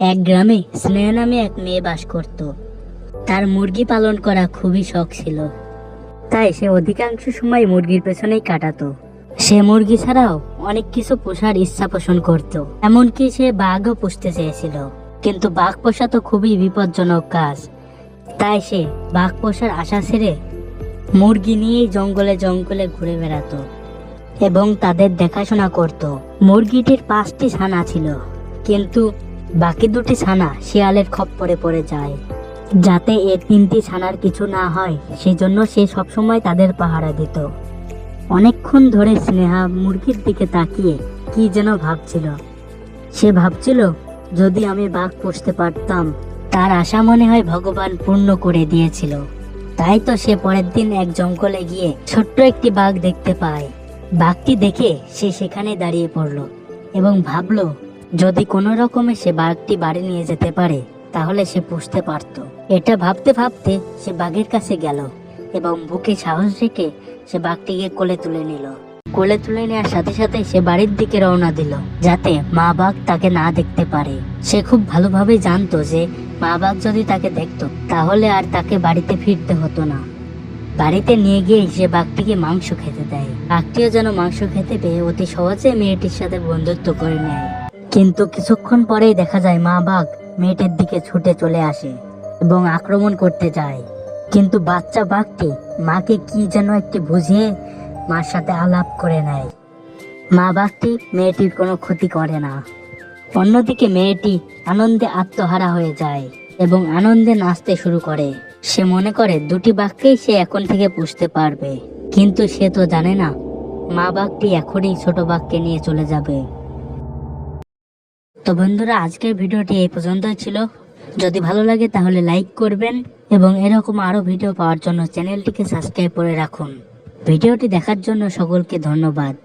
এক গ্রামে স্নেহা নামে এক মেয়ে বাস করত। তার মুরগি পালন করা খুবই শখ ছিল, তাই সে অধিকাংশ সময় মুরগির পেছনেই কাটাতো। সে মুরগি ছাড়াও অনেক কিছু পোষার ইচ্ছা পোষণ করত, এমনকি সে বাঘও পুষতে চেয়েছিল। কিন্তু বাঘ পোষা তো খুবই বিপজ্জনক কাজ, তাই সে বাঘ পোষার আশা ছেড়ে মুরগি নিয়েই জঙ্গলে জঙ্গলে ঘুরে বেড়াতো এবং তাদের দেখাশোনা করত। মুরগিটির 5টি ছানা ছিল, কিন্তু বাকি 2টি ছানা শিয়ালের খপ্পরে পড়ে যায়। যাতে এর 3টি ছানার কিছু না হয় সেজন্য সে সবসময় তাদের পাহারা দিত। অনেকক্ষণ ধরে স্নেহা মুরগির দিকে তাকিয়ে কি যেন ভাবছিল। সে ভাবছিল, যদি আমি বাঘ পুষতে পারতাম। তার আশা মনে হয় ভগবান পূর্ণ করে দিয়েছিল। তাই তো সে পরের দিন এক জঙ্গলে গিয়ে ছোট্ট একটি বাঘ দেখতে পায়। বাঘটি দেখে সে সেখানে দাঁড়িয়ে পড়ল এবং ভাবলো, যদি কোনো রকমে সে বাঘটি বাড়ি নিয়ে যেতে পারে তাহলে সে পুষতে পারত। এটা ভাবতে ভাবতে সে বাঘের কাছে গেল এবং বুকে সাহস রেখে সে বাঘটিকে কোলে তুলে নিল। কোলে তুলে নেওয়ার সাথে সাথে সে বাড়ির দিকে রওনা দিল, যাতে মা বাঘ তাকে না দেখতে পারে। সে খুব ভালোভাবে জানতো যে মা বাঘ যদি তাকে দেখতো তাহলে আর তাকে বাড়িতে ফিরতে হতো না। বাড়িতে নিয়ে গিয়ে সে বাঘটিকে মাংস খেতে দেয়। বাঘটিও যেন মাংস খেতে পেয়ে অতি সহজে মেয়েটির সাথে বন্ধুত্ব করে নেয়। কিন্তু কিছুক্ষণ পরেই দেখা যায় মা বাঘ মেয়েটির দিকে ছুটে চলে আসে এবং আক্রমণ করতে যায়। কিন্তু বাচ্চা বাঘটি মাকে কি যেন একটি বুঝিয়ে মার সাথে আলাপ করে নেয়। মা বাঘটি মেয়েটির কোনো ক্ষতি করে না। অন্যদিকে মেয়েটি আনন্দে আত্মহারা হয়ে যায় এবং আনন্দে নাচতে শুরু করে। সে মনে করে 2টি বাঘকেই সে এখন থেকে পুষতে পারবে, কিন্তু সে তো জানে না মা বাঘটি এখনই ছোট বাঘকে নিয়ে চলে যাবে। তো বন্ধুরা, আজকের ভিডিওটি এই পর্যন্তই ছিল। যদি ভালো লাগে তাহলে লাইক করবেন এবং এরকম আরো ভিডিও পাওয়ার জন্য চ্যানেলটিকে সাবস্ক্রাইব করে রাখুন। ভিডিওটি দেখার জন্য সকলকে ধন্যবাদ।